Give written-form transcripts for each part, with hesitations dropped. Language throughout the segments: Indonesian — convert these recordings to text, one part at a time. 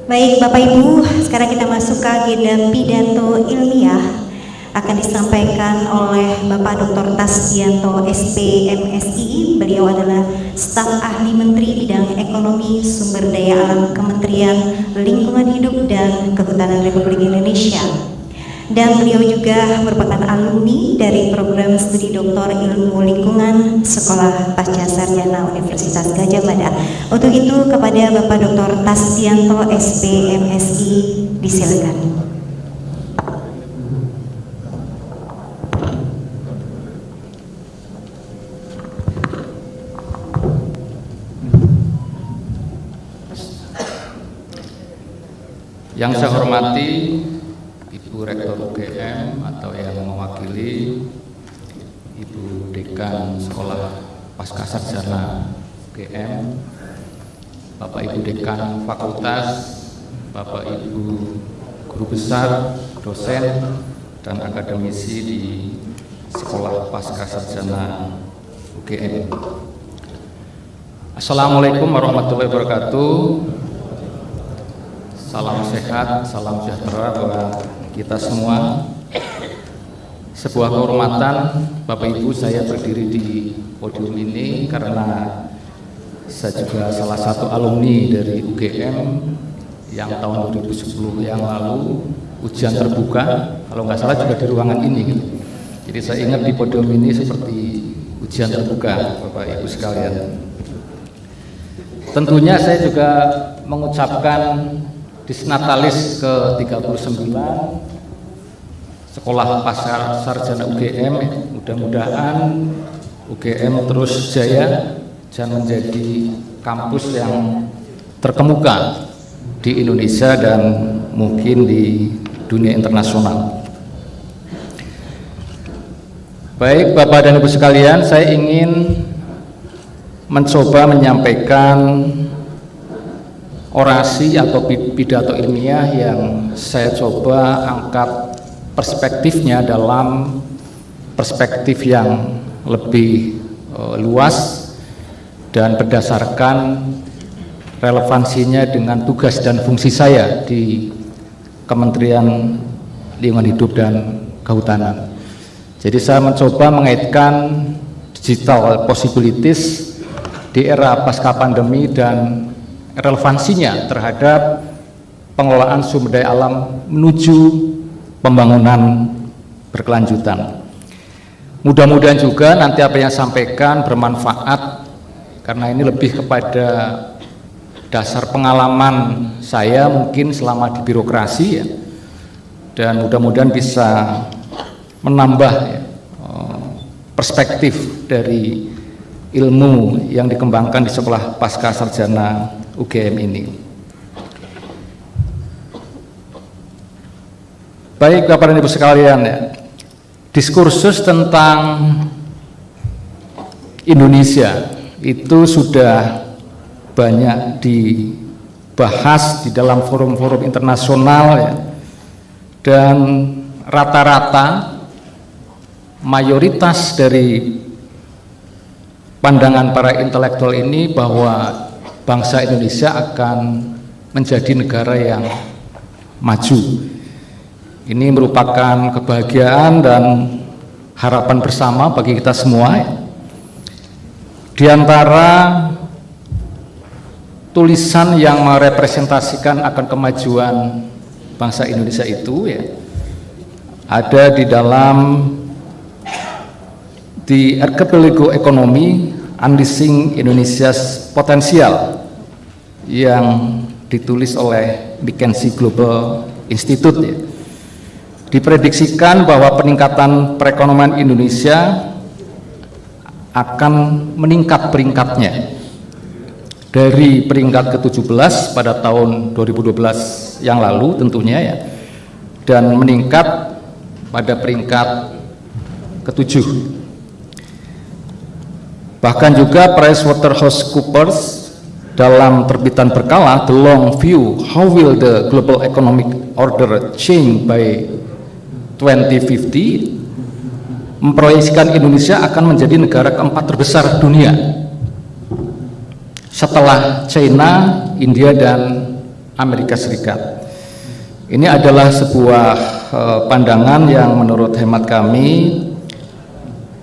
Baik Bapak Ibu, sekarang kita masuk ke agenda pidato ilmiah akan disampaikan oleh Bapak Dr. Tasdianto SPMSI. Beliau adalah staf ahli Menteri Bidang Ekonomi Sumber Daya Alam Kementerian Lingkungan Hidup dan Kehutanan Republik Indonesia. Dan beliau juga merupakan alumni dari program studi Doktor Ilmu Lingkungan Sekolah Pasca Sarjana Universitas Gadjah Mada. Untuk itu kepada Bapak Dr. Tasdianto SPMSI disilakan. Yang saya hormati Ibu Rektor UGM atau yang mewakili Ibu Dekan Sekolah Pasca Sarjana UGM, Bapak Ibu Dekan Fakultas, Bapak Ibu Guru Besar, dosen, dan akademisi di Sekolah Pasca Sarjana UGM. Assalamualaikum warahmatullahi wabarakatuh. Salam sehat, salam sejahtera buat kita semua. Sebuah kehormatan Bapak Ibu saya berdiri di podium ini karena saya juga salah satu alumni dari UGM yang tahun 2010 yang lalu ujian terbuka, kalau nggak salah juga di ruangan ini gitu. Jadi saya ingat di podium ini seperti ujian terbuka Bapak Ibu sekalian. Tentunya saya juga mengucapkan Disnatalis ke-39 Sekolah Pasca Sarjana UGM. Mudah-mudahan UGM terus jaya dan menjadi kampus yang terkemuka di Indonesia dan mungkin di dunia internasional. Baik Bapak dan Ibu sekalian, saya ingin mencoba menyampaikan orasi atau pidato ilmiah yang saya coba angkat perspektifnya dalam perspektif yang lebih luas dan berdasarkan relevansinya dengan tugas dan fungsi saya di Kementerian Lingkungan Hidup dan Kehutanan. Jadi saya mencoba mengaitkan digital possibilities di era pasca pandemi dan relevansinya terhadap pengelolaan sumber daya alam menuju pembangunan berkelanjutan. Mudah-mudahan juga nanti apa yang saya sampaikan bermanfaat karena ini lebih kepada dasar pengalaman saya mungkin selama di birokrasi ya, dan mudah-mudahan bisa menambah ya, perspektif dari ilmu yang dikembangkan di Sekolah Pasca Sarjana UGM ini. Baik Bapak dan Ibu sekalian ya, diskursus tentang Indonesia itu sudah banyak dibahas di dalam forum-forum internasional ya, dan rata-rata mayoritas dari pandangan para intelektual ini bahwa bangsa Indonesia akan menjadi negara yang maju. Ini merupakan kebahagiaan dan harapan bersama bagi kita semua. Di antara tulisan yang merepresentasikan akan kemajuan bangsa Indonesia itu ya, ada di dalam The Archipelago Economy Unleashing Indonesia's Potential yang ditulis oleh McKinsey Global Institute ya. Diprediksikan bahwa peningkatan perekonomian Indonesia akan meningkat peringkatnya dari peringkat ke-17 pada tahun 2012 yang lalu tentunya ya, dan meningkat pada peringkat ke-7. Bahkan juga PricewaterhouseCoopers dalam terbitan berkala The Long View, How Will the Global Economic Order Change by 2050 memproyeksikan Indonesia akan menjadi negara keempat terbesar dunia setelah China, India, dan Amerika Serikat. Ini adalah sebuah pandangan yang menurut hemat kami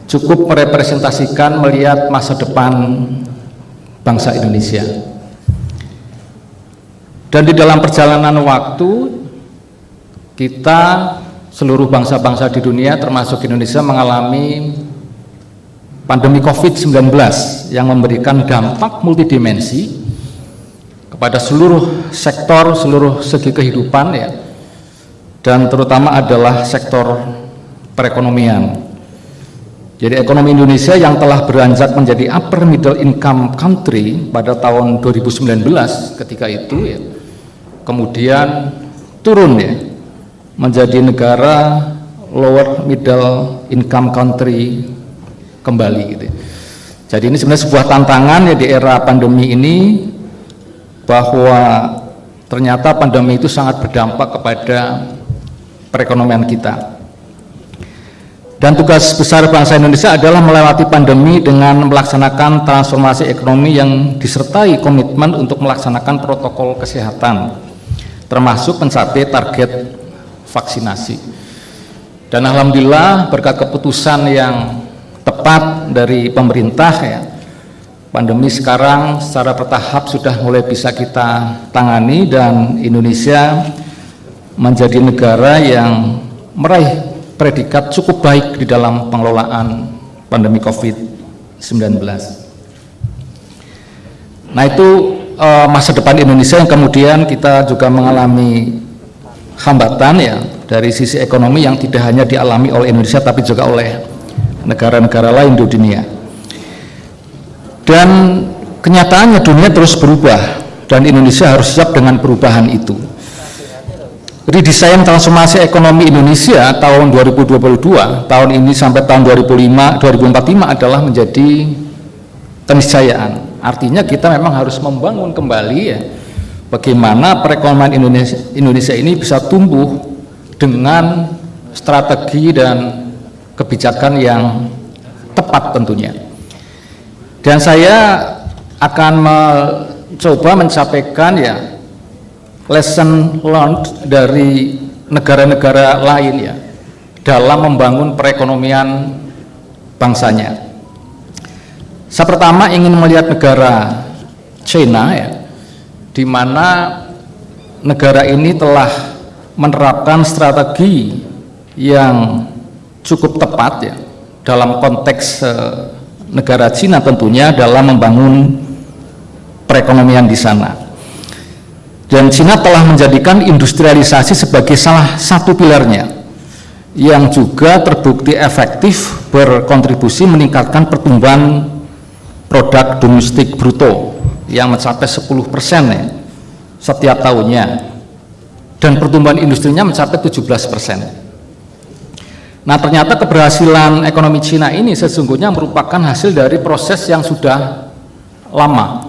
cukup merepresentasikan melihat masa depan bangsa Indonesia. Dan di dalam perjalanan waktu, kita seluruh bangsa-bangsa di dunia termasuk Indonesia mengalami pandemi COVID-19 yang memberikan dampak multidimensi kepada seluruh sektor, seluruh segi kehidupan ya, dan terutama adalah sektor perekonomian. Jadi ekonomi Indonesia yang telah beranjak menjadi upper middle income country pada tahun 2019 ketika itu ya, kemudian turun ya menjadi negara lower middle income country kembali gitu. Jadi ini sebenarnya sebuah tantangan ya di era pandemi ini, bahwa ternyata pandemi itu sangat berdampak kepada perekonomian kita. Dan tugas besar bangsa Indonesia adalah melewati pandemi dengan melaksanakan transformasi ekonomi yang disertai komitmen untuk melaksanakan protokol kesehatan, termasuk mencapai target vaksinasi. Dan alhamdulillah berkat keputusan yang tepat dari pemerintah ya, pandemi sekarang secara bertahap sudah mulai bisa kita tangani dan Indonesia menjadi negara yang meraih predikat cukup baik di dalam pengelolaan pandemi COVID-19. Nah itu masa depan Indonesia yang kemudian kita juga mengalami hambatan ya dari sisi ekonomi yang tidak hanya dialami oleh Indonesia tapi juga oleh negara-negara lain di dunia. Dan kenyataannya dunia terus berubah dan Indonesia harus siap dengan perubahan itu. Redesain transformasi ekonomi Indonesia tahun 2022, tahun ini sampai tahun 2045 adalah menjadi keniscayaan. Artinya kita memang harus membangun kembali ya, bagaimana perekonomian Indonesia ini bisa tumbuh dengan strategi dan kebijakan yang tepat tentunya. Dan saya akan mencoba menyampaikan ya lesson learned dari negara-negara lain ya dalam membangun perekonomian bangsanya. Saya pertama ingin melihat negara China ya, di mana negara ini telah menerapkan strategi yang cukup tepat ya dalam konteks negara Cina tentunya dalam membangun perekonomian di sana. Dan Cina telah menjadikan industrialisasi sebagai salah satu pilarnya yang juga terbukti efektif berkontribusi meningkatkan pertumbuhan produk domestik bruto yang mencapai 10% ya, setiap tahunnya, dan pertumbuhan industrinya mencapai 17%. Nah ternyata keberhasilan ekonomi Cina ini sesungguhnya merupakan hasil dari proses yang sudah lama.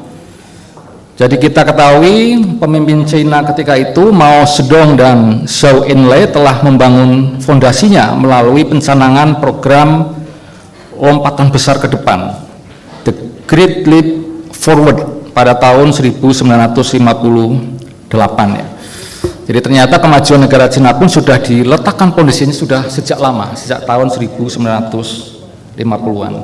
Jadi kita ketahui pemimpin China ketika itu Mao Zedong dan Zhou Enlai telah membangun fondasinya melalui pencanangan program lompatan besar ke depan, The Great Leap Forward pada tahun 1958 ya. Jadi ternyata kemajuan negara Cina pun sudah diletakkan fondasinya sudah sejak lama, sejak tahun 1950-an.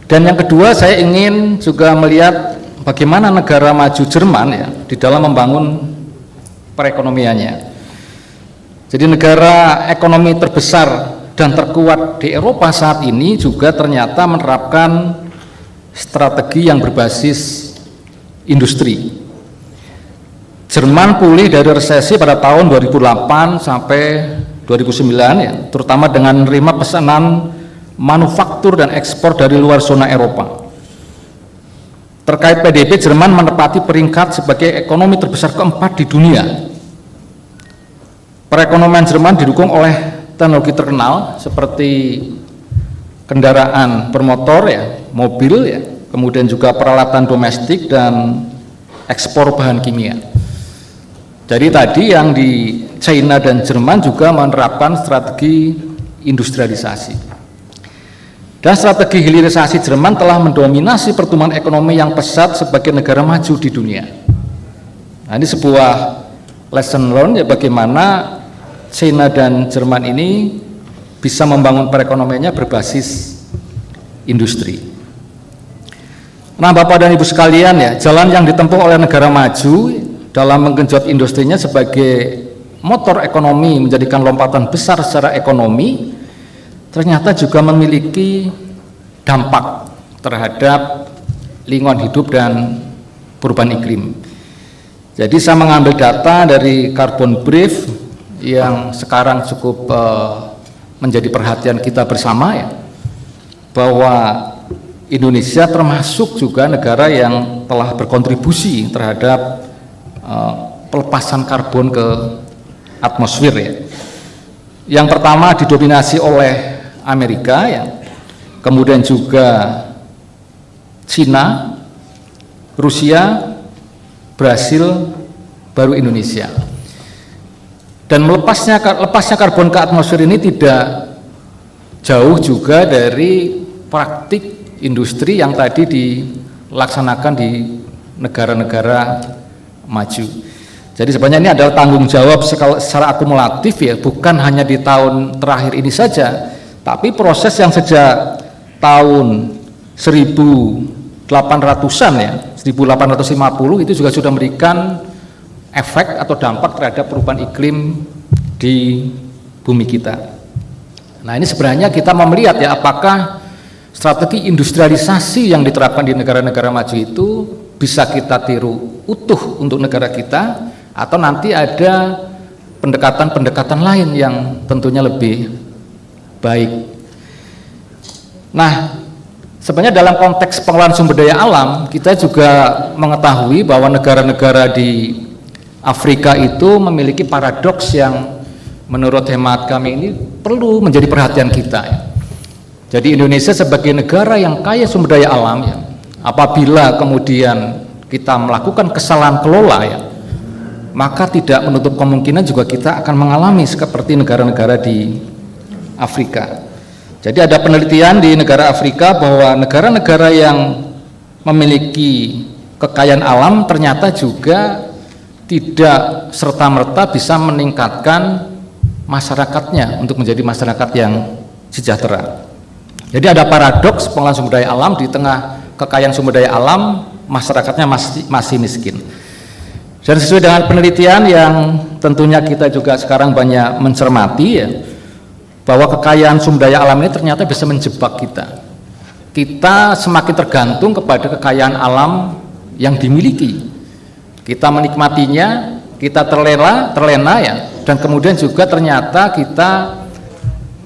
Dan yang kedua saya ingin juga melihat bagaimana negara maju Jerman ya di dalam membangun perekonomiannya. Jadi negara ekonomi terbesar dan terkuat di Eropa saat ini juga ternyata menerapkan strategi yang berbasis industri. Jerman pulih dari resesi pada tahun 2008 sampai 2009 ya, terutama dengan menerima pesanan manufaktur dan ekspor dari luar zona Eropa. Terkait PDB, Jerman menempati peringkat sebagai ekonomi terbesar keempat di dunia. Perekonomian Jerman didukung oleh teknologi terkenal seperti kendaraan bermotor ya, mobil ya, kemudian juga peralatan domestik dan ekspor bahan kimia. Jadi tadi yang di China dan Jerman juga menerapkan strategi industrialisasi. Dan strategi hilirisasi Jerman telah mendominasi pertumbuhan ekonomi yang pesat sebagai negara maju di dunia. Nah, ini sebuah lesson learned ya, bagaimana China dan Jerman ini bisa membangun perekonomiannya berbasis industri. Nah, Bapak dan Ibu sekalian ya, jalan yang ditempuh oleh negara maju dalam menggenjot industrinya sebagai motor ekonomi, menjadikan lompatan besar secara ekonomi, ternyata juga memiliki dampak terhadap lingkungan hidup dan perubahan iklim. Jadi saya mengambil data dari Carbon Brief yang sekarang cukup menjadi perhatian kita bersama ya, bahwa Indonesia termasuk juga negara yang telah berkontribusi terhadap pelepasan karbon ke atmosfer ya. Yang pertama didominasi oleh Amerika ya, kemudian juga Cina, Rusia, Brasil, baru Indonesia. Dan lepasnya karbon ke atmosfer ini tidak jauh juga dari praktik industri yang tadi dilaksanakan di negara-negara maju. Jadi sebenarnya ini adalah tanggung jawab secara akumulatif ya, bukan hanya di tahun terakhir ini saja, tapi proses yang sejak tahun 1800-an ya, 1850 itu juga sudah memberikan efek atau dampak terhadap perubahan iklim di bumi kita. Nah, ini sebenarnya kita mau melihat ya, apakah strategi industrialisasi yang diterapkan di negara-negara maju itu bisa kita tiru utuh untuk negara kita, atau nanti ada pendekatan-pendekatan lain yang tentunya lebih baik. Nah, sebenarnya dalam konteks pengelolaan sumber daya alam, kita juga mengetahui bahwa negara-negara di Afrika itu memiliki paradoks yang menurut hemat kami ini perlu menjadi perhatian kita ya. Jadi Indonesia sebagai negara yang kaya sumber daya alam ya, apabila kemudian kita melakukan kesalahan kelola ya, maka tidak menutup kemungkinan juga kita akan mengalami seperti negara-negara di Afrika. Jadi ada penelitian di negara Afrika bahwa negara-negara yang memiliki kekayaan alam ternyata juga tidak serta-merta bisa meningkatkan masyarakatnya untuk menjadi masyarakat yang sejahtera. Jadi ada paradoks pengelolaan sumber daya alam, di tengah kekayaan sumber daya alam masyarakatnya masih miskin. Dan sesuai dengan penelitian yang tentunya kita juga sekarang banyak mencermati ya, bahwa kekayaan sumber daya alam ini ternyata bisa menjebak kita. Kita semakin tergantung kepada kekayaan alam yang dimiliki. Kita menikmatinya, kita terlena ya, dan kemudian juga ternyata kita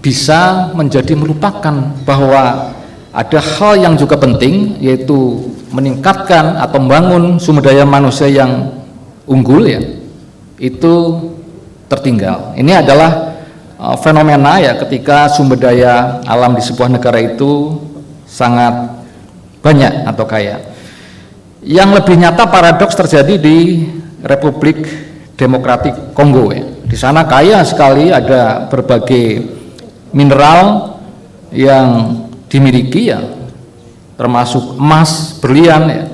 bisa menjadi melupakan bahwa ada hal yang juga penting, yaitu meningkatkan atau membangun sumber daya manusia yang unggul ya, itu tertinggal. Ini adalah fenomena ya, ketika sumber daya alam di sebuah negara itu sangat banyak atau kaya. Yang lebih nyata paradoks terjadi di Republik Demokratik Kongo ya. Di sana kaya sekali, ada berbagai mineral yang dimiliki ya, termasuk emas, berlian ya.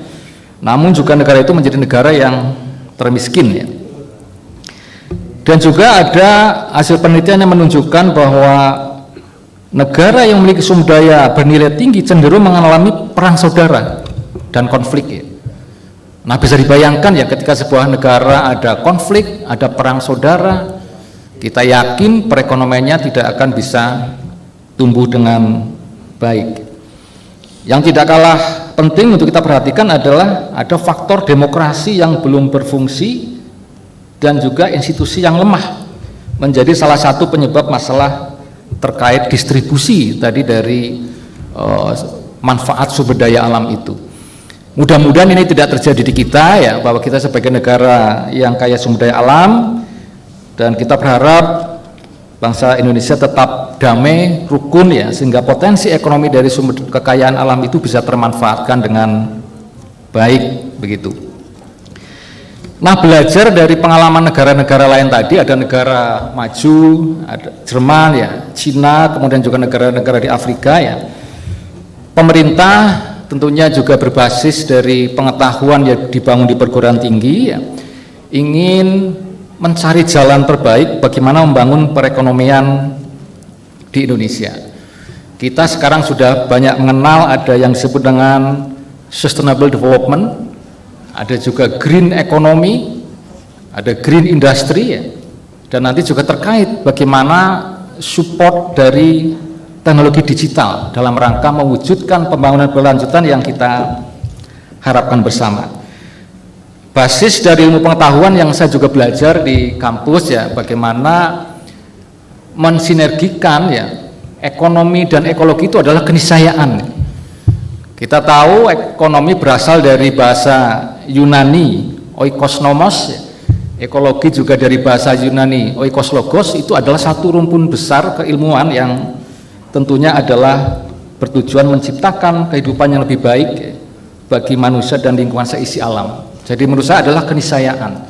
Namun juga negara itu menjadi negara yang termiskin ya. Dan juga ada hasil penelitian yang menunjukkan bahwa negara yang memiliki sumber daya bernilai tinggi cenderung mengalami perang saudara dan konflik ya. Nah, bisa dibayangkan ya, ketika sebuah negara ada konflik, ada perang saudara, kita yakin perekonomiannya tidak akan bisa tumbuh dengan baik. Yang tidak kalah penting untuk kita perhatikan adalah ada faktor demokrasi yang belum berfungsi dan juga institusi yang lemah menjadi salah satu penyebab masalah terkait distribusi tadi dari manfaat sumber daya alam itu. Mudah-mudahan ini tidak terjadi di kita ya, bahwa kita sebagai negara yang kaya sumber daya alam, dan kita berharap bangsa Indonesia tetap damai, rukun ya, sehingga potensi ekonomi dari sumber kekayaan alam itu bisa termanfaatkan dengan baik begitu. Nah, belajar dari pengalaman negara-negara lain tadi, ada negara maju, ada Jerman ya, Cina, kemudian juga negara-negara di Afrika ya. Pemerintah tentunya juga berbasis dari pengetahuan yang dibangun di perguruan tinggi ya, ingin mencari jalan terbaik bagaimana membangun perekonomian di Indonesia. Kita sekarang sudah banyak mengenal ada yang disebut dengan sustainable development, ada juga green economy, ada green industry ya. Dan nanti juga terkait bagaimana support dari teknologi digital dalam rangka mewujudkan pembangunan berkelanjutan yang kita harapkan bersama. Basis dari ilmu pengetahuan yang saya juga belajar di kampus ya, bagaimana mensinergikan ya ekonomi dan ekologi itu adalah keniscayaan. Kita tahu ekonomi berasal dari bahasa Yunani oikosnomos ya. Ekologi juga dari bahasa Yunani oikoslogos, itu adalah satu rumpun besar keilmuan yang tentunya adalah bertujuan menciptakan kehidupan yang lebih baik bagi manusia dan lingkungan seisi alam. Jadi menurut saya adalah keniscayaan.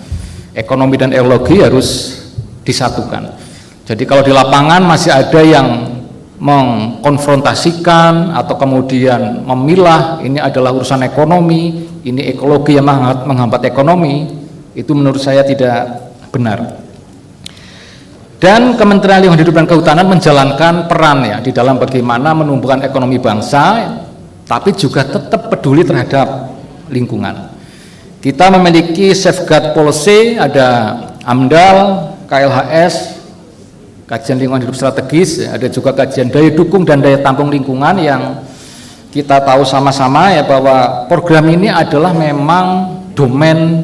Ekonomi dan ekologi harus disatukan. Jadi kalau di lapangan masih ada yang mengkonfrontasikan atau kemudian memilah, ini adalah urusan ekonomi, ini ekologi yang menghambat ekonomi, itu menurut saya tidak benar. Dan Kementerian Lingkungan Hidup dan Kehutanan menjalankan peran ya di dalam bagaimana menumbuhkan ekonomi bangsa, tapi juga tetap peduli terhadap lingkungan. Kita memiliki safeguard policy, ada AMDAL, KLHS, kajian lingkungan hidup strategis, ada juga kajian daya dukung dan daya tampung lingkungan yang kita tahu sama-sama ya bahwa program ini adalah memang domain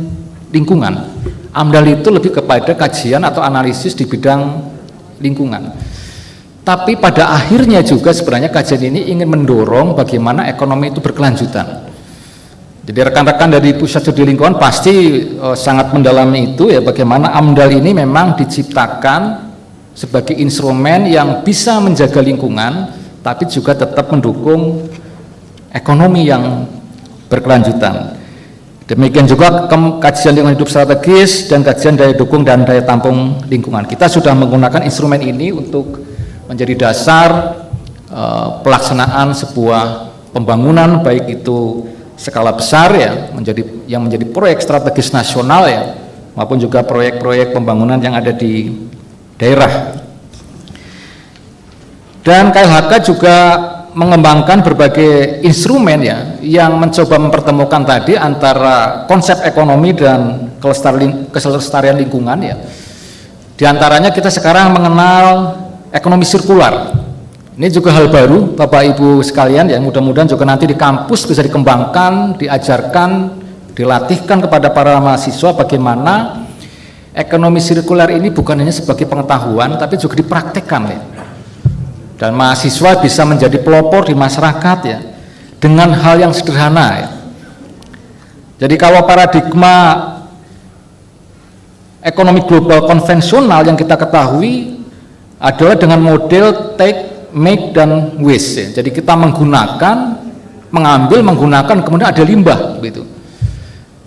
lingkungan. AMDAL itu lebih kepada kajian atau analisis di bidang lingkungan. Tapi pada akhirnya juga sebenarnya kajian ini ingin mendorong bagaimana ekonomi itu berkelanjutan. Jadi rekan-rekan dari Pusat Studi Lingkungan pasti sangat mendalami itu ya, bagaimana AMDAL ini memang diciptakan sebagai instrumen yang bisa menjaga lingkungan tapi juga tetap mendukung ekonomi yang berkelanjutan. Demikian juga kajian lingkungan hidup strategis dan kajian daya dukung dan daya tampung lingkungan. Kita sudah menggunakan instrumen ini untuk menjadi dasar pelaksanaan sebuah pembangunan, baik itu skala besar ya, yang menjadi proyek strategis nasional ya, maupun juga proyek-proyek pembangunan yang ada di daerah. Dan KLHK juga mengembangkan berbagai instrumen ya yang mencoba mempertemukan tadi antara konsep ekonomi dan kelestarian lingkungan ya. Di antaranya kita sekarang mengenal ekonomi sirkular. Ini juga hal baru Bapak Ibu sekalian ya, mudah-mudahan juga nanti di kampus bisa dikembangkan, diajarkan, dilatihkan kepada para mahasiswa bagaimana ekonomi sirkular ini bukan hanya sebagai pengetahuan tapi juga dipraktekkan ya. Dan mahasiswa bisa menjadi pelopor di masyarakat ya dengan hal yang sederhana ya. Jadi kalau paradigma ekonomi global konvensional yang kita ketahui adalah dengan model take, make, dan waste ya. Jadi kita mengambil, menggunakan, kemudian ada limbah gitu.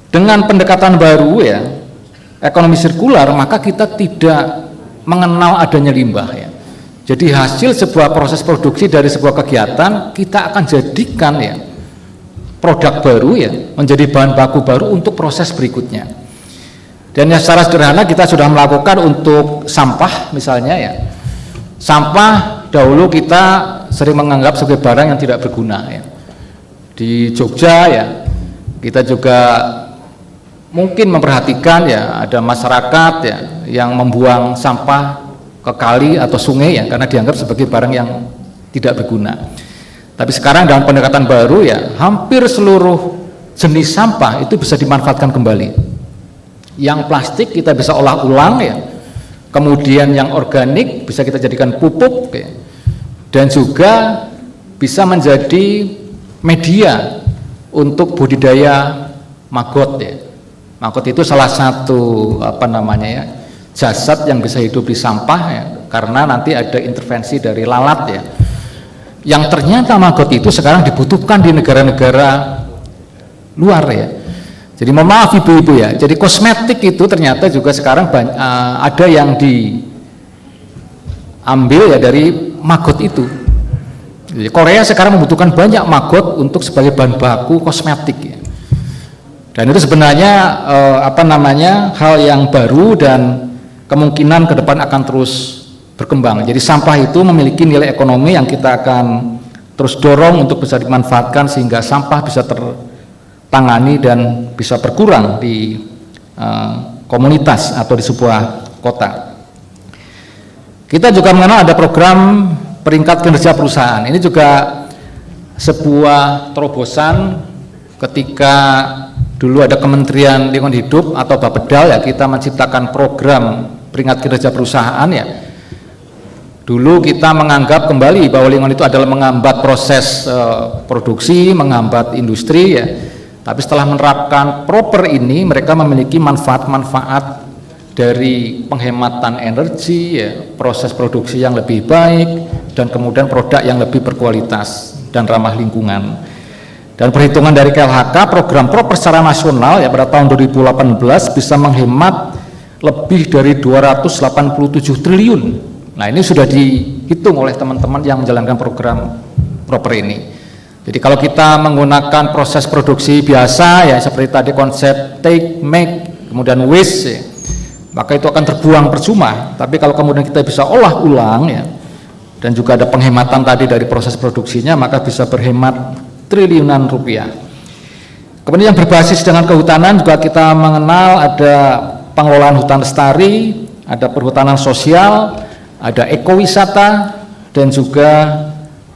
Dengan pendekatan baru ya ekonomi sirkular, maka kita tidak mengenal adanya limbah ya. Jadi hasil sebuah proses produksi dari sebuah kegiatan kita akan jadikan ya produk baru ya, menjadi bahan baku baru untuk proses berikutnya. Dan ya secara sederhana kita sudah melakukan untuk sampah misalnya ya. Sampah dahulu kita sering menganggap sebagai barang yang tidak berguna ya. Di Jogja ya kita juga mungkin memperhatikan ya ada masyarakat ya yang membuang sampah ke kali atau sungai ya karena dianggap sebagai barang yang tidak berguna. Tapi sekarang dalam pendekatan baru ya hampir seluruh jenis sampah itu bisa dimanfaatkan kembali. Yang plastik kita bisa olah ulang ya, kemudian yang organik bisa kita jadikan pupuk ya, dan juga bisa menjadi media untuk budidaya maggot ya. Maggot itu salah satu jasad yang bisa hidup di sampah ya, karena nanti ada intervensi dari lalat ya. Yang ternyata maggot itu sekarang dibutuhkan di negara-negara luar ya. Jadi mohon maaf ibu-ibu ya. Jadi kosmetik itu ternyata juga sekarang ada yang diambil ya dari maggot itu. Jadi Korea sekarang membutuhkan banyak maggot untuk sebagai bahan baku kosmetik ya. Dan itu sebenarnya hal yang baru dan kemungkinan ke depan akan terus berkembang. Jadi sampah itu memiliki nilai ekonomi yang kita akan terus dorong untuk bisa dimanfaatkan sehingga sampah bisa tertangani dan bisa berkurang di komunitas atau di sebuah kota. Kita juga mengenal ada program peringkat kinerja perusahaan. Ini juga sebuah terobosan ketika dulu ada Kementerian Lingkungan Hidup atau Bapedal ya, kita menciptakan program peringkat kinerja perusahaan ya. Dulu kita menganggap kembali bahwa lingkungan itu adalah menghambat proses produksi, menghambat industri ya. Tapi setelah menerapkan proper ini, mereka memiliki manfaat-manfaat dari penghematan energi, ya, proses produksi yang lebih baik, dan kemudian produk yang lebih berkualitas dan ramah lingkungan. Dan perhitungan dari KLHK, program proper secara nasional ya pada tahun 2018 bisa menghemat lebih dari 287 triliun. Nah, ini sudah dihitung oleh teman-teman yang menjalankan program proper ini. Jadi kalau kita menggunakan proses produksi biasa ya seperti tadi konsep take, make, kemudian waste ya, maka itu akan terbuang percuma. Tapi kalau kemudian kita bisa olah ulang ya, dan juga ada penghematan tadi dari proses produksinya, maka bisa berhemat triliunan rupiah. Kemudian yang berbasis dengan kehutanan juga kita mengenal ada pengelolaan hutan lestari, ada perhutanan sosial, ada ekowisata, dan juga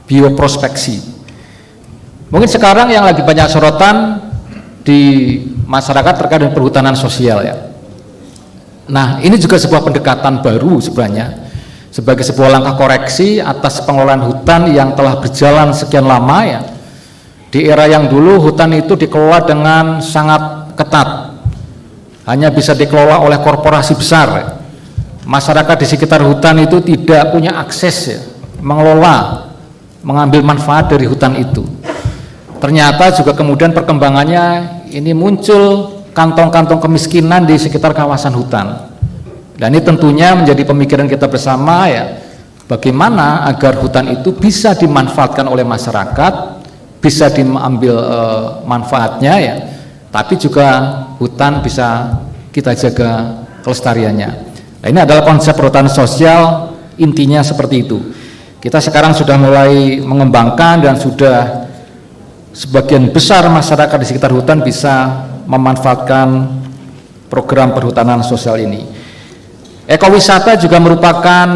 bioprospeksi. Mungkin sekarang yang lagi banyak sorotan di masyarakat terkait dengan perhutanan sosial ya. Nah, ini juga sebuah pendekatan baru sebenarnya sebagai sebuah langkah koreksi atas pengelolaan hutan yang telah berjalan sekian lama ya. Di era yang dulu hutan itu dikelola dengan sangat ketat, hanya bisa dikelola oleh korporasi besar ya. Masyarakat di sekitar hutan itu tidak punya akses ya, mengelola, mengambil manfaat dari hutan itu. Ternyata juga kemudian perkembangannya ini muncul kantong-kantong kemiskinan di sekitar kawasan hutan. Dan ini tentunya menjadi pemikiran kita bersama ya, bagaimana agar hutan itu bisa dimanfaatkan oleh masyarakat, bisa diambil manfaatnya ya, tapi juga hutan bisa kita jaga kelestariannya. Nah, ini adalah konsep perhutanan sosial, intinya seperti itu. Kita sekarang sudah mulai mengembangkan dan sudah sebagian besar masyarakat di sekitar hutan bisa memanfaatkan program perhutanan sosial ini. Ekowisata juga merupakan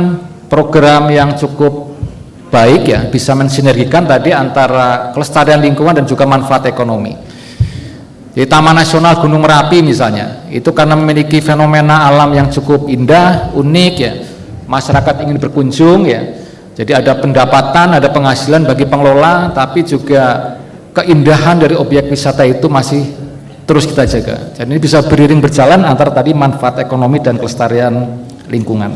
program yang cukup baik ya, bisa mensinergikan tadi antara kelestarian lingkungan dan juga manfaat ekonomi. Di Taman Nasional Gunung Merapi misalnya, itu karena memiliki fenomena alam yang cukup indah, unik ya, masyarakat ingin berkunjung ya, jadi ada pendapatan, ada penghasilan bagi pengelola, tapi juga keindahan dari objek wisata itu masih terus kita jaga. Jadi ini bisa beriring berjalan antara tadi manfaat ekonomi dan kelestarian lingkungan.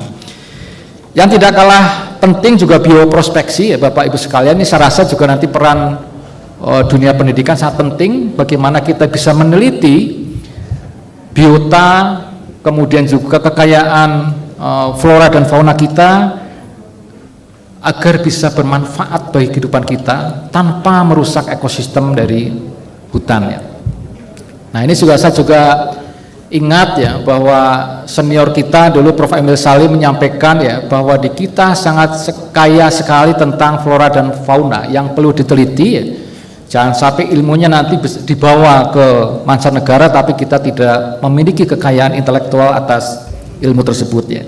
Yang tidak kalah penting juga bioprospeksi ya Bapak Ibu sekalian, ini saya rasa juga nanti peran dunia pendidikan sangat penting, bagaimana kita bisa meneliti biota, kemudian juga kekayaan flora dan fauna kita agar bisa bermanfaat bagi kehidupan kita tanpa merusak ekosistem dari hutan ya. Nah, ini juga saya juga ingat ya bahwa senior kita dulu Prof. Emil Salim menyampaikan ya bahwa di kita sangat kaya sekali tentang flora dan fauna yang perlu diteliti ya. Jangan sampai ilmunya nanti dibawa ke mancanegara tapi kita tidak memiliki kekayaan intelektual atas ilmu tersebut ya.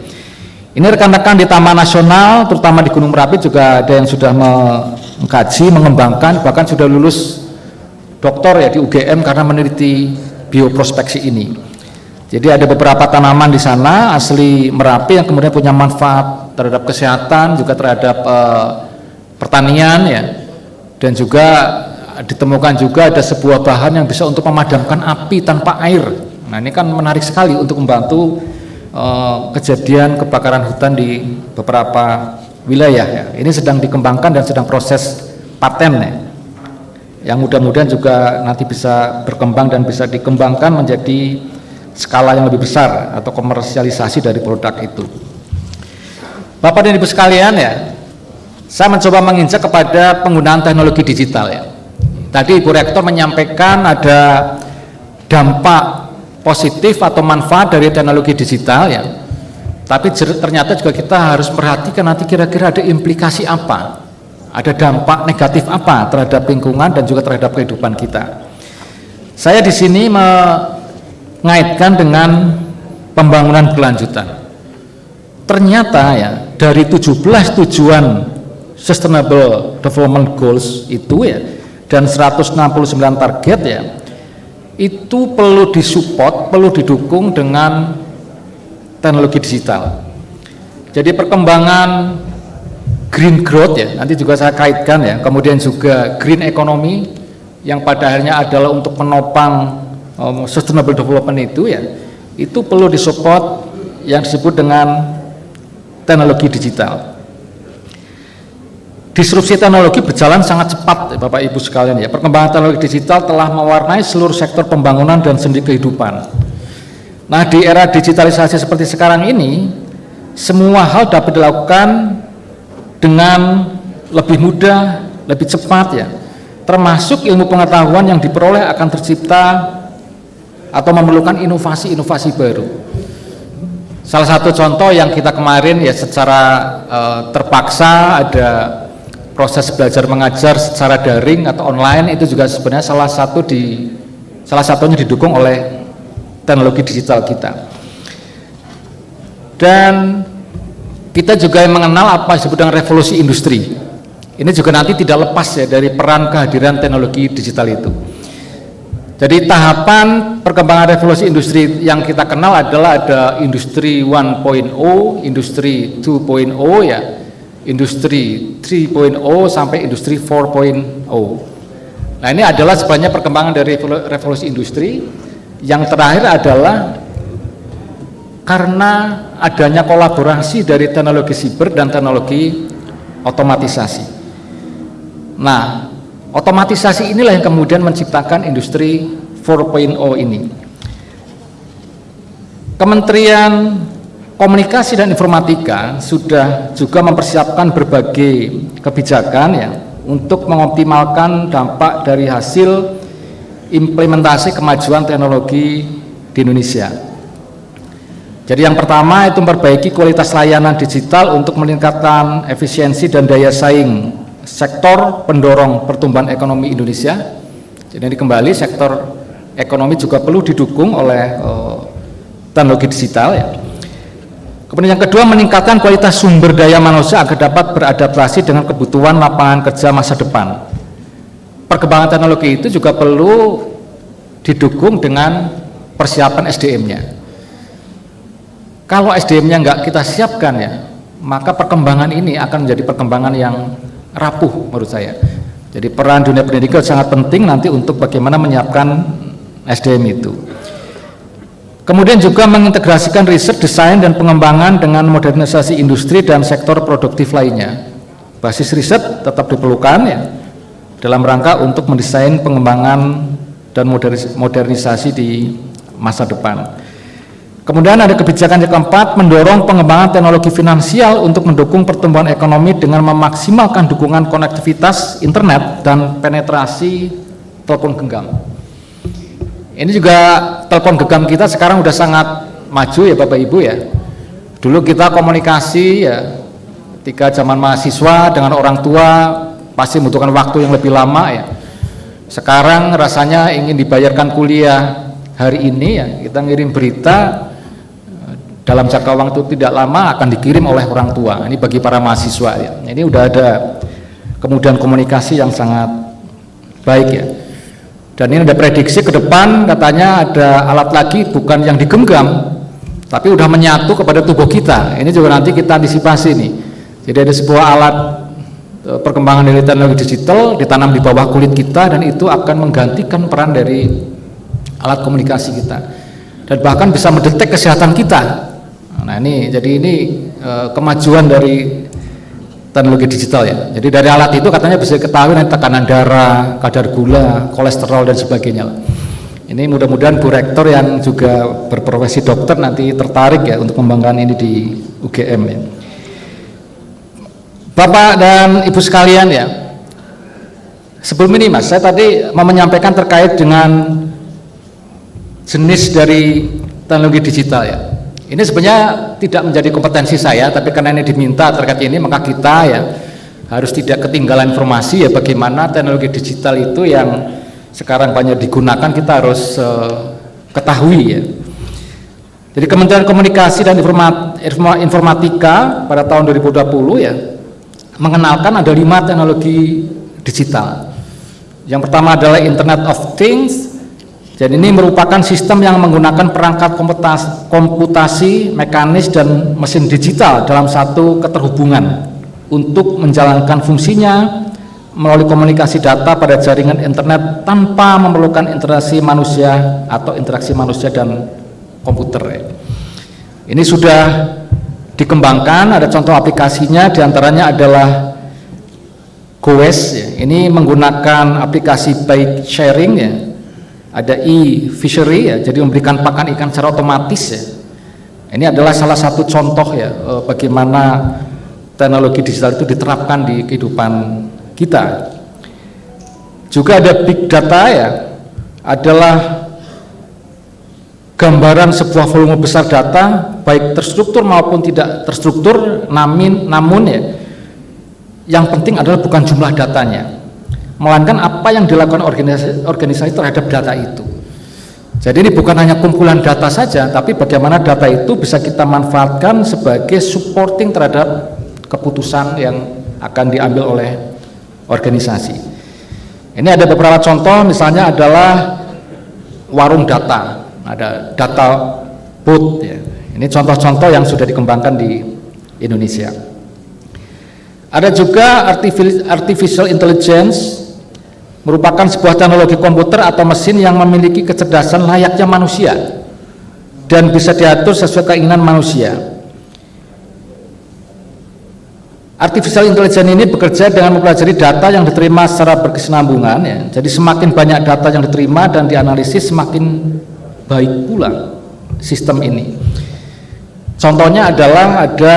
Ini rekan-rekan di Taman Nasional terutama di Gunung Merapi juga ada yang sudah mengkaji, mengembangkan, bahkan sudah lulus doktor ya di UGM karena meneliti bioprospeksi ini. Jadi ada beberapa tanaman di sana asli Merapi yang kemudian punya manfaat terhadap kesehatan, juga terhadap pertanian ya, dan juga ditemukan juga ada sebuah bahan yang bisa untuk memadamkan api tanpa air. Nah, ini kan menarik sekali untuk membantu kejadian kebakaran hutan di beberapa wilayah ya. Ini sedang dikembangkan dan sedang proses paten ya, yang mudah-mudahan juga nanti bisa berkembang dan bisa dikembangkan menjadi skala yang lebih besar atau komersialisasi dari produk itu. Bapak dan Ibu sekalian ya, saya mencoba menginjak kepada penggunaan teknologi digital ya. Tadi Ibu Rektor menyampaikan ada dampak positif atau manfaat dari teknologi digital ya. Tapi ternyata juga kita harus perhatikan nanti kira-kira ada implikasi apa, ada dampak negatif apa terhadap lingkungan dan juga terhadap kehidupan kita. Saya di sini mengaitkan dengan pembangunan berkelanjutan. Ternyata ya dari 17 tujuan Sustainable Development Goals itu ya dan 169 target ya, itu perlu disupport, perlu didukung dengan teknologi digital. Jadi perkembangan green growth ya, nanti juga saya kaitkan ya, kemudian juga green economy yang pada akhirnya adalah untuk menopang sustainable development itu ya, itu perlu disupport yang disebut dengan teknologi digital. Disrupsi teknologi berjalan sangat cepat Bapak Ibu sekalian ya. Perkembangan teknologi digital telah mewarnai seluruh sektor pembangunan dan sendi kehidupan. Nah, di era digitalisasi seperti sekarang ini, semua hal dapat dilakukan dengan lebih mudah, lebih cepat ya. Termasuk ilmu pengetahuan yang diperoleh akan tercipta atau memerlukan inovasi-inovasi baru. Salah satu contoh yang kita kemarin ya secara terpaksa ada proses belajar mengajar secara daring atau online, itu juga sebenarnya salah satunya didukung oleh teknologi digital kita. Dan kita juga mengenal apa disebut dengan revolusi industri. Ini juga nanti tidak lepas ya dari peran kehadiran teknologi digital itu. Jadi tahapan perkembangan revolusi industri yang kita kenal adalah ada industri 1.0, industri 2.0 ya, industri 3.0 sampai industri 4.0. Nah, ini adalah sebenarnya perkembangan dari revolusi industri. Yang terakhir adalah karena adanya kolaborasi dari teknologi siber dan teknologi otomatisasi. Nah, otomatisasi inilah yang kemudian menciptakan industri 4.0 ini. Kementerian Komunikasi dan Informatika sudah juga mempersiapkan berbagai kebijakan ya untuk mengoptimalkan dampak dari hasil implementasi kemajuan teknologi di Indonesia. Jadi yang pertama itu memperbaiki kualitas layanan digital untuk meningkatkan efisiensi dan daya saing sektor pendorong pertumbuhan ekonomi Indonesia. Jadi kembali sektor ekonomi juga perlu didukung oleh teknologi digital ya. Kemudian yang kedua, meningkatkan kualitas sumber daya manusia agar dapat beradaptasi dengan kebutuhan lapangan kerja masa depan. Perkembangan teknologi itu juga perlu didukung dengan persiapan SDM-nya. Kalau SDM-nya nggak kita siapkan ya, maka perkembangan ini akan menjadi perkembangan yang rapuh menurut saya. Jadi peran dunia pendidikan sangat penting nanti untuk bagaimana menyiapkan SDM itu. Kemudian juga mengintegrasikan riset, desain, dan pengembangan dengan modernisasi industri dan sektor produktif lainnya. Basis riset tetap diperlukan ya, dalam rangka untuk mendesain pengembangan dan modernisasi di masa depan. Kemudian ada kebijakan yang keempat, mendorong pengembangan teknologi finansial untuk mendukung pertumbuhan ekonomi dengan memaksimalkan dukungan konektivitas internet dan penetrasi telepon genggam. Ini juga telepon genggam kita sekarang udah sangat maju ya Bapak Ibu ya. Dulu kita komunikasi ya ketika zaman mahasiswa dengan orang tua pasti membutuhkan waktu yang lebih lama ya. Sekarang rasanya ingin dibayarkan kuliah hari ini ya, kita ngirim berita dalam jangka waktu tidak lama akan dikirim oleh orang tua. Ini bagi para mahasiswa ya. Ini udah ada kemudian komunikasi yang sangat baik ya. Dan ini ada prediksi ke depan katanya ada alat lagi bukan yang digenggam tapi udah menyatu kepada tubuh kita. Ini juga nanti kita antisipasi nih. Jadi ada sebuah alat perkembangan dari teknologi digital ditanam di bawah kulit kita dan itu akan menggantikan peran dari alat komunikasi kita dan bahkan bisa mendetek kesehatan kita. Nah ini jadi ini kemajuan dari teknologi digital ya. Jadi dari alat itu katanya bisa ketahui tekanan darah, kadar gula, kolesterol dan sebagainya. Ini mudah-mudahan Bu Rektor yang juga berprofesi dokter nanti tertarik ya untuk mengembangkan ini di UGM ya. Bapak dan Ibu sekalian ya, sebelum ini Mas, saya tadi mau menyampaikan terkait dengan jenis dari teknologi digital ya. Ini sebenarnya tidak menjadi kompetensi saya, tapi karena ini diminta terkait ini, maka kita ya harus tidak ketinggalan informasi ya bagaimana teknologi digital itu yang sekarang banyak digunakan kita harus ketahui ya. Jadi Kementerian Komunikasi dan Informatika pada tahun 2020 ya mengenalkan ada 5 teknologi digital. Yang pertama adalah Internet of Things. Jadi ini merupakan sistem yang menggunakan perangkat komputasi, mekanis dan mesin digital dalam satu keterhubungan untuk menjalankan fungsinya melalui komunikasi data pada jaringan internet tanpa memerlukan interaksi manusia atau interaksi manusia dan komputer. Ini sudah dikembangkan, ada contoh aplikasinya, diantaranya adalah Goes. Ini menggunakan aplikasi bike sharing ya. Ada e-fishery ya, jadi memberikan pakan ikan secara otomatis ya. Ini adalah salah satu contoh ya bagaimana teknologi digital itu diterapkan di kehidupan kita. Juga ada big data ya, adalah gambaran sebuah volume besar data baik terstruktur maupun tidak terstruktur, namun ya yang penting adalah bukan jumlah datanya, melainkan apa yang dilakukan organisasi terhadap data itu. Jadi ini bukan hanya kumpulan data saja, tapi bagaimana data itu bisa kita manfaatkan sebagai supporting terhadap keputusan yang akan diambil oleh organisasi. Ini ada beberapa contoh, misalnya adalah warung data, ada data booth ya. Ini contoh-contoh yang sudah dikembangkan di Indonesia. Ada juga artificial intelligence, merupakan sebuah teknologi komputer atau mesin yang memiliki kecerdasan layaknya manusia dan bisa diatur sesuai keinginan manusia. Artificial intelligence ini bekerja dengan mempelajari data yang diterima secara berkesinambungan ya. Jadi semakin banyak data yang diterima dan dianalisis, semakin baik pula sistem ini. Contohnya adalah ada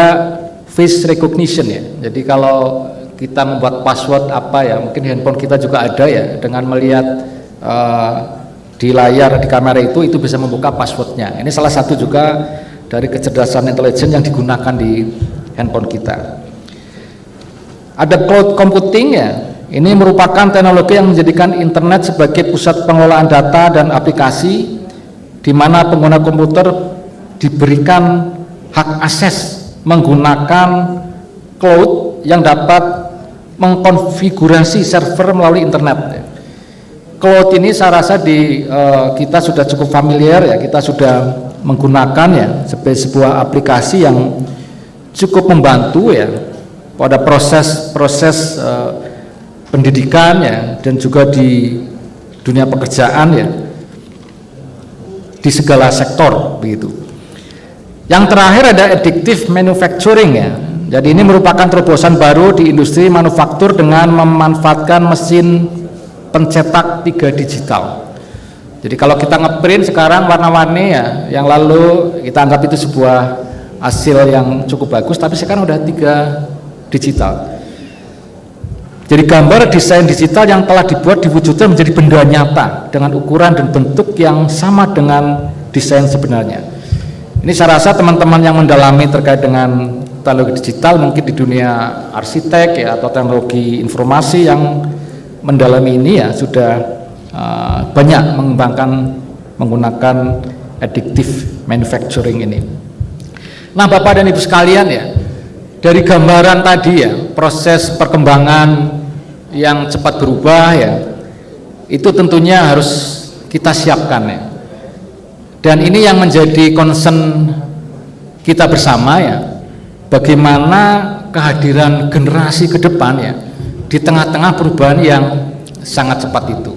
face recognition ya. Jadi kalau kita membuat password apa ya, mungkin handphone kita juga ada ya, dengan melihat di layar di kamera itu bisa membuka passwordnya. Ini salah satu juga dari kecerdasan intelijen yang digunakan di handphone kita. Ada cloud computing ya, ini merupakan teknologi yang menjadikan internet sebagai pusat pengelolaan data dan aplikasi, di mana pengguna komputer diberikan hak akses menggunakan cloud yang dapat mengkonfigurasi server melalui internet. Cloud ini saya rasa kita sudah cukup familiar ya, kita sudah menggunakan ya sebagai sebuah aplikasi yang cukup membantu ya pada proses pendidikan ya, dan juga di dunia pekerjaan ya, di segala sektor begitu. Yang terakhir ada additive manufacturing ya. Jadi ini merupakan terobosan baru di industri manufaktur dengan memanfaatkan mesin pencetak 3 digital. Jadi kalau kita ngeprint sekarang warna-warni ya, yang lalu kita anggap itu sebuah hasil yang cukup bagus, tapi sekarang udah 3 digital. Jadi gambar desain digital yang telah dibuat diwujudkan menjadi benda nyata dengan ukuran dan bentuk yang sama dengan desain sebenarnya. Ini saya rasa teman-teman yang mendalami terkait dengan teknologi digital, mungkin di dunia arsitek ya atau teknologi informasi yang mendalami ini ya sudah banyak mengembangkan menggunakan additive manufacturing ini. Nah, Bapak dan Ibu sekalian ya, dari gambaran tadi ya, proses perkembangan yang cepat berubah ya, itu tentunya harus kita siapkan ya. Dan ini yang menjadi concern kita bersama ya, bagaimana kehadiran generasi ke depan ya di tengah-tengah perubahan yang sangat cepat itu.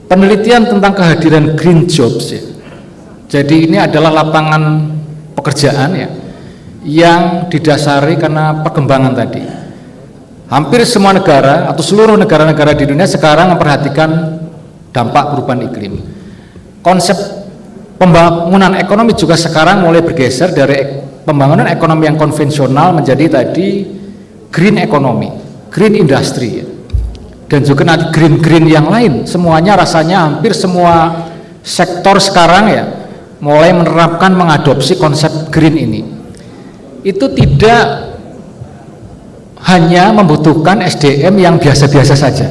Penelitian tentang kehadiran green jobs ya, jadi ini adalah lapangan pekerjaan ya yang didasari karena perkembangan tadi. Hampir semua negara atau seluruh negara-negara di dunia sekarang memperhatikan dampak perubahan iklim. Konsep pembangunan ekonomi juga sekarang mulai bergeser dari pembangunan ekonomi yang konvensional menjadi tadi green economy, green industry ya. Dan juga nanti green yang lain, semuanya rasanya hampir semua sektor sekarang ya mulai menerapkan mengadopsi konsep green ini. Itu tidak hanya membutuhkan SDM yang biasa-biasa saja.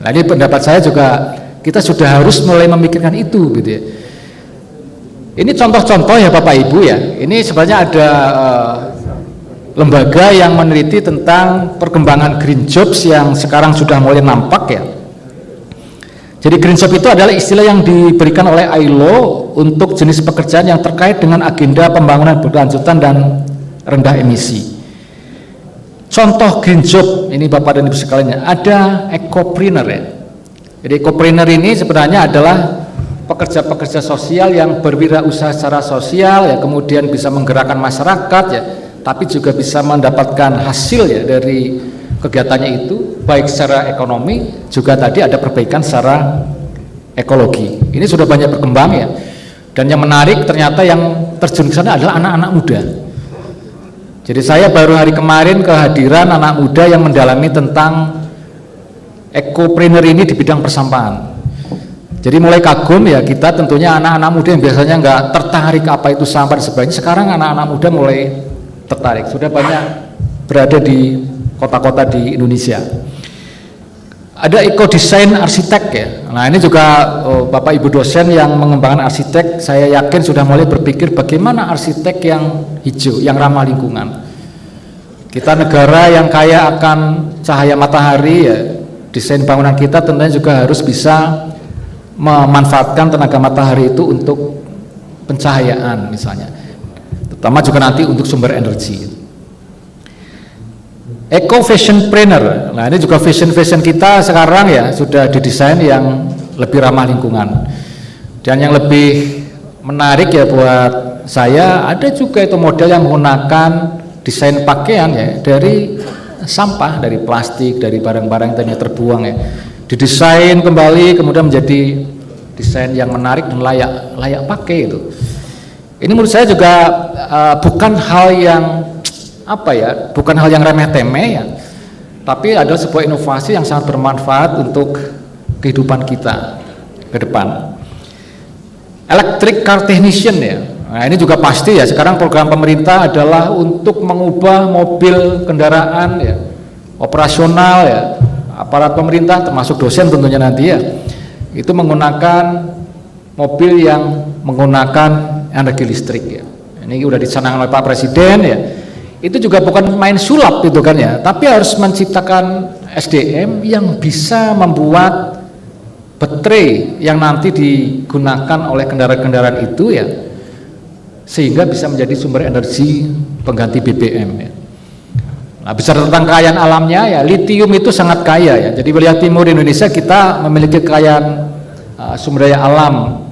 Nah, ini pendapat saya juga kita sudah harus mulai memikirkan itu gitu ya. Ini contoh-contoh ya Bapak Ibu ya. Ini sebenarnya ada lembaga yang meneliti tentang perkembangan green jobs yang sekarang sudah mulai nampak ya. Jadi green job itu adalah istilah yang diberikan oleh ILO untuk jenis pekerjaan yang terkait dengan agenda pembangunan berkelanjutan dan rendah emisi. Contoh green job ini Bapak dan Ibu sekalian, ada ecopreneur ya. Jadi ecopreneur ini sebenarnya adalah pekerja-pekerja sosial yang berwirausaha secara sosial ya, kemudian bisa menggerakkan masyarakat ya, tapi juga bisa mendapatkan hasil ya dari kegiatannya itu, baik secara ekonomi juga tadi ada perbaikan secara ekologi. Ini sudah banyak berkembang ya. Dan yang menarik ternyata yang terjun ke sana adalah anak-anak muda. Jadi saya baru hari kemarin kehadiran anak muda yang mendalami tentang ecopreneur ini di bidang persampahan. Jadi mulai kagum ya kita, tentunya anak-anak muda yang biasanya nggak tertarik apa itu sampah dan sebagainya, sekarang anak-anak muda mulai tertarik, sudah banyak berada di kota-kota di Indonesia. Ada eco-design arsitek ya. Nah ini juga Bapak Ibu dosen yang mengembangkan arsitek, saya yakin sudah mulai berpikir bagaimana arsitek yang hijau, yang ramah lingkungan. Kita negara yang kaya akan cahaya matahari ya, desain bangunan kita tentunya juga harus bisa memanfaatkan tenaga matahari itu untuk pencahayaan misalnya, terutama juga nanti untuk sumber energi. Eco fashion planner, nah ini juga fashion kita sekarang ya sudah didesain yang lebih ramah lingkungan. Dan yang lebih menarik ya buat saya, ada juga itu model yang menggunakan desain pakaian ya dari sampah, dari plastik, dari barang-barang yang tadinya terbuang ya, didesain kembali kemudian menjadi desain yang menarik dan layak pakai itu. Ini menurut saya juga bukan hal yang bukan hal yang remeh-temeh ya, tapi adalah sebuah inovasi yang sangat bermanfaat untuk kehidupan kita ke depan. Electric car technician ya, nah ini juga pasti ya, sekarang program pemerintah adalah untuk mengubah mobil kendaraan ya, operasional ya, aparat pemerintah termasuk dosen tentunya nanti ya, itu menggunakan mobil yang menggunakan energi listrik ya. Ini udah dicanangkan oleh Pak Presiden ya. Itu juga bukan main sulap itu kan ya, tapi harus menciptakan SDM yang bisa membuat baterai yang nanti digunakan oleh kendaraan-kendaraan itu ya, sehingga bisa menjadi sumber energi pengganti BBM ya. Nah, bicara tentang kekayaan alamnya ya, litium itu sangat kaya ya. Jadi wilayah timur Indonesia kita memiliki kekayaan sumber daya alam,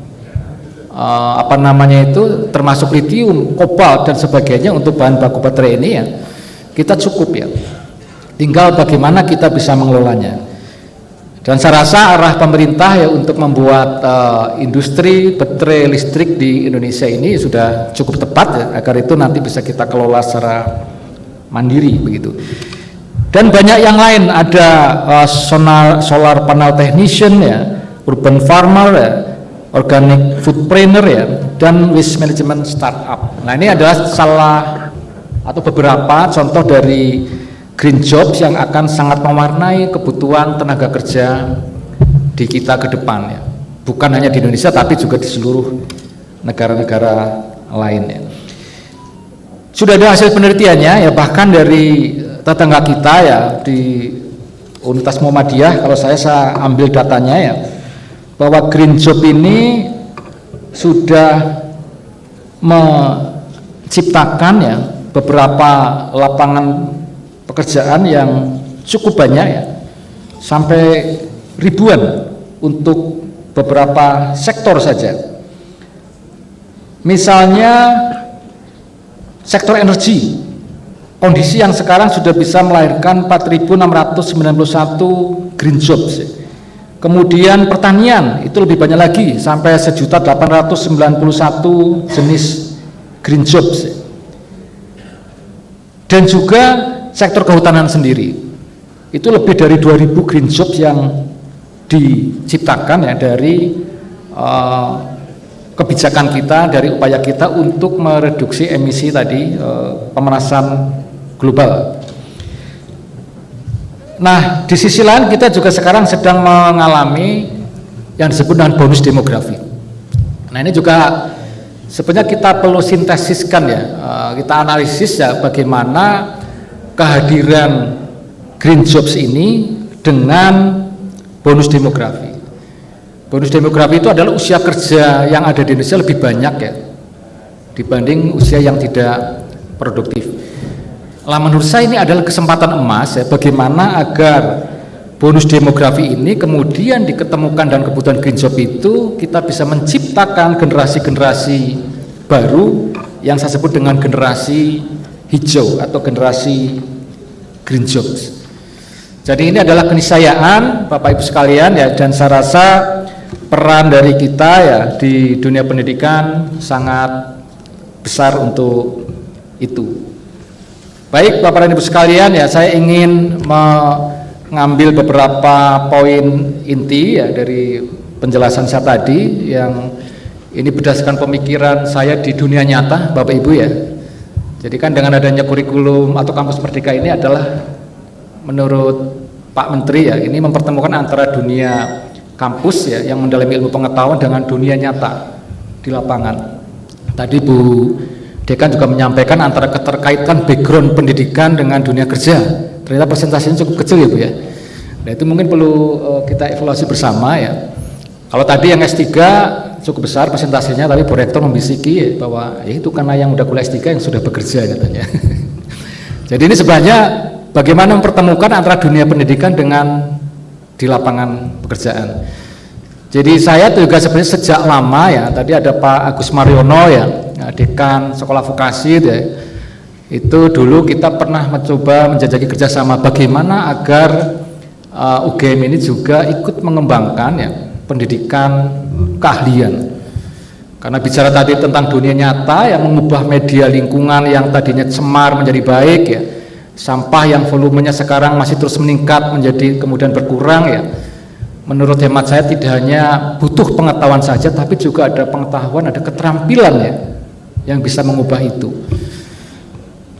termasuk litium, kobalt dan sebagainya untuk bahan baku baterai ini ya, kita cukup ya. Tinggal bagaimana kita bisa mengelolanya. Dan saya rasa arah pemerintah ya untuk membuat industri baterai listrik di Indonesia ini sudah cukup tepat ya, agar itu nanti bisa kita kelola secara mandiri begitu. Dan banyak yang lain, ada solar panel technician ya, urban farmer ya, organic food planner ya, dan waste management startup. Nah ini adalah salah atau beberapa contoh dari green jobs yang akan sangat mewarnai kebutuhan tenaga kerja di kita ke depan ya. Bukan hanya di Indonesia tapi juga di seluruh negara-negara lain ya. Sudah ada hasil penelitiannya ya, bahkan dari tetangga kita ya di Universitas Muhammadiyah, kalau saya ambil datanya ya, bahwa green job ini sudah menciptakan ya beberapa lapangan pekerjaan yang cukup banyak ya, sampai ribuan untuk beberapa sektor saja. Misalnya sektor energi, kondisi yang sekarang sudah bisa melahirkan 4.691 green jobs. Kemudian pertanian itu lebih banyak lagi, sampai 1.891 jenis green jobs. Dan juga sektor kehutanan sendiri, itu lebih dari 2.000 green jobs yang diciptakan ya dari kebijakan kita, dari upaya kita untuk mereduksi emisi tadi, pemanasan global. Nah, di sisi lain kita juga sekarang sedang mengalami yang disebut dengan bonus demografi. Nah, ini juga sebenarnya kita perlu sintesiskan ya, kita analisis ya bagaimana kehadiran green jobs ini dengan bonus demografi. Bonus demografi itu adalah usia kerja yang ada di Indonesia lebih banyak ya dibanding usia yang tidak produktif. Lah menurut saya ini adalah kesempatan emas ya, bagaimana agar bonus demografi ini kemudian diketemukan dan kebutuhan green job itu kita bisa menciptakan generasi-generasi baru yang saya sebut dengan generasi hijau atau generasi green jobs. Jadi ini adalah keniscayaan Bapak Ibu sekalian ya, dan saya rasa peran dari kita ya di dunia pendidikan sangat besar untuk itu. Baik Bapak dan Ibu sekalian ya, saya ingin mengambil beberapa poin inti ya dari penjelasan saya tadi yang ini berdasarkan pemikiran saya di dunia nyata Bapak Ibu ya. Jadi kan dengan adanya kurikulum atau kampus merdeka ini adalah menurut Pak Menteri ya, ini mempertemukan antara dunia kampus ya yang mendalami ilmu pengetahuan dengan dunia nyata di lapangan. Tadi Bu Dekan juga menyampaikan antara keterkaitan background pendidikan dengan dunia kerja. Ternyata presentasinya cukup kecil ya Bu ya. Nah itu mungkin perlu kita evaluasi bersama ya. Kalau tadi yang S3 cukup besar presentasinya, tapi Bu Rektor membisiki ya, bahwa ya itu karena yang udah kuliah S3 yang sudah bekerja katanya. Jadi ini sebenarnya bagaimana mempertemukan antara dunia pendidikan dengan di lapangan pekerjaan. Jadi saya juga sebenarnya sejak lama ya, tadi ada Pak Agus Mariono ya, Dekan Sekolah Vokasi ya, itu dulu kita pernah mencoba menjajaki kerjasama bagaimana agar UGM ini juga ikut mengembangkan ya pendidikan keahlian. Karena bicara tadi tentang dunia nyata yang mengubah media lingkungan yang tadinya cemar menjadi baik ya, sampah yang volumenya sekarang masih terus meningkat menjadi kemudian berkurang ya. Menurut hemat saya tidak hanya butuh pengetahuan saja, tapi juga ada pengetahuan, ada keterampilan ya yang bisa mengubah itu.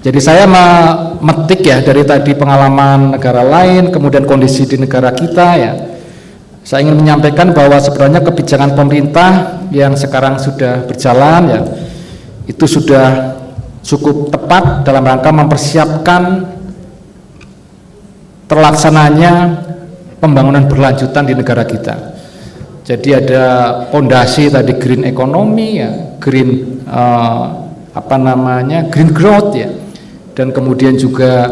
Jadi saya memetik ya dari tadi pengalaman negara lain, kemudian kondisi di negara kita ya. Saya ingin menyampaikan bahwa sebenarnya kebijakan pemerintah yang sekarang sudah berjalan ya, itu sudah cukup tepat dalam rangka mempersiapkan terlaksananya pembangunan berlanjutan di negara kita. Jadi ada fondasi tadi green economy ya, green green growth ya, dan kemudian juga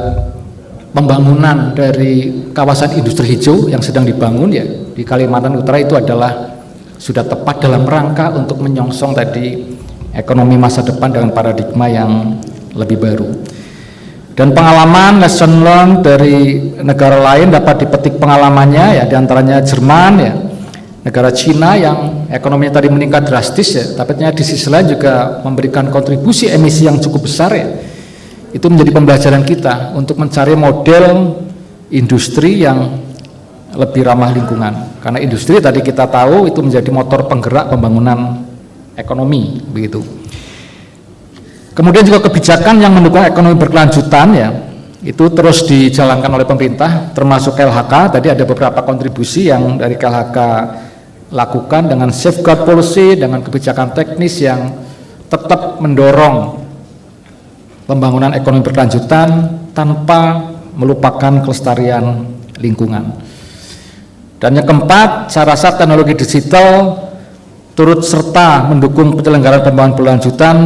pembangunan dari kawasan industri hijau yang sedang dibangun ya di Kalimantan Utara itu adalah sudah tepat dalam rangka untuk menyongsong tadi ekonomi masa depan dengan paradigma yang lebih baru. Dan pengalaman lesson learned dari negara lain dapat dipetik pengalamannya ya, diantaranya Jerman ya, negara Cina yang ekonominya tadi meningkat drastis ya, tapi di sisi lain juga memberikan kontribusi emisi yang cukup besar ya. Itu menjadi pembelajaran kita untuk mencari model industri yang lebih ramah lingkungan. Karena industri tadi kita tahu itu menjadi motor penggerak pembangunan ekonomi begitu. Kemudian juga kebijakan yang mendukung ekonomi berkelanjutan ya, itu terus dijalankan oleh pemerintah, termasuk KLHK. Tadi ada beberapa kontribusi yang dari KLHK lakukan dengan safeguard policy, dengan kebijakan teknis yang tetap mendorong pembangunan ekonomi berkelanjutan tanpa melupakan kelestarian lingkungan. Dan yang keempat, saya rasa teknologi digital turut serta mendukung penyelenggaraan pembangunan berkelanjutan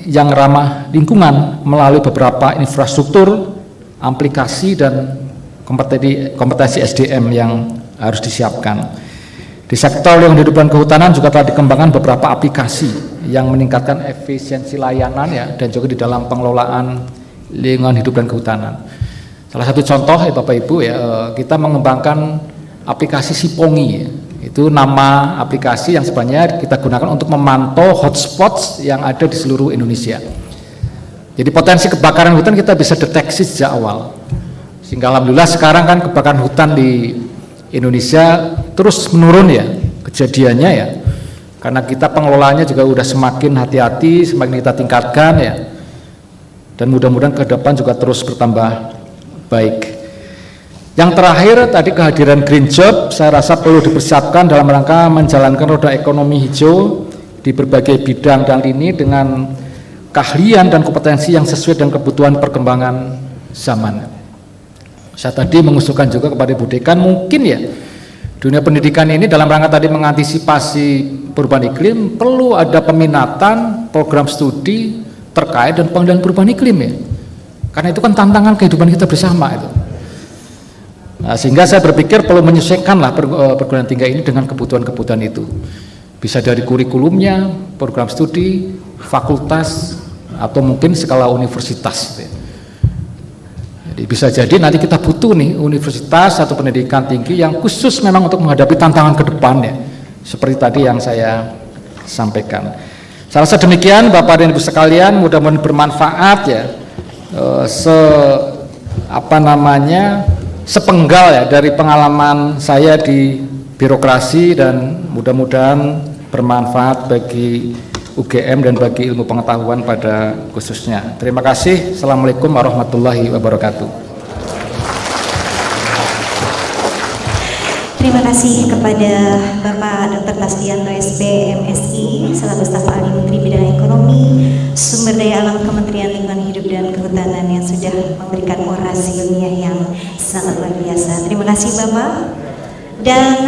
yang ramah lingkungan melalui beberapa infrastruktur, aplikasi dan kompetensi SDM yang harus disiapkan. Di sektor yang hidup dan kehutanan juga telah dikembangkan beberapa aplikasi yang meningkatkan efisiensi layanan ya, dan juga di dalam pengelolaan lingkungan hidup dan kehutanan. Salah satu contoh ya Bapak Ibu ya, kita mengembangkan aplikasi Sipongi ya. Itu nama aplikasi yang sebenarnya kita gunakan untuk memantau hotspots yang ada di seluruh Indonesia. Jadi potensi kebakaran hutan kita bisa deteksi sejak awal. Sehingga alhamdulillah sekarang kan kebakaran hutan di Indonesia terus menurun ya kejadiannya ya. karena kita pengelolanya juga udah semakin hati-hati, semakin kita tingkatkan ya, dan mudah-mudahan ke depan juga terus bertambah baik. Yang terakhir tadi kehadiran Green Job saya rasa perlu dipersiapkan dalam rangka menjalankan roda ekonomi hijau di berbagai bidang dan lini dengan keahlian dan kompetensi yang sesuai dengan kebutuhan perkembangan zaman. Saya tadi mengusulkan juga kepada Bu Dekan, mungkin ya dunia pendidikan ini dalam rangka tadi mengantisipasi perubahan iklim perlu ada peminatan program studi terkait dan pengendalian perubahan iklim ya, karena itu kan tantangan kehidupan kita bersama itu. Nah, sehingga saya berpikir perlu menyesuaikanlah perguruan tinggi ini dengan kebutuhan-kebutuhan itu. Bisa dari kurikulumnya, program studi, fakultas, atau mungkin skala universitas. Jadi bisa jadi nanti kita butuh nih universitas atau pendidikan tinggi yang khusus memang untuk menghadapi tantangan ke depannya. Seperti tadi yang saya sampaikan. Saya rasa demikian Bapak dan Ibu sekalian, mudah-mudahan bermanfaat ya. Sepenggal ya dari pengalaman saya di birokrasi, dan mudah-mudahan bermanfaat bagi UGM dan bagi ilmu pengetahuan pada khususnya. Terima kasih. Assalamualaikum warahmatullahi wabarakatuh. Terima kasih kepada Bapak Dr. Tasdianto SP MSI selaku staf ahli Menteri Bidang Ekonomi, Sumber Daya Alam Kementerian Lingkungan Hidup dan Kehutanan yang sudah memberikan orasi ilmiah yang sangat luar biasa. Terima kasih Bapak. Dan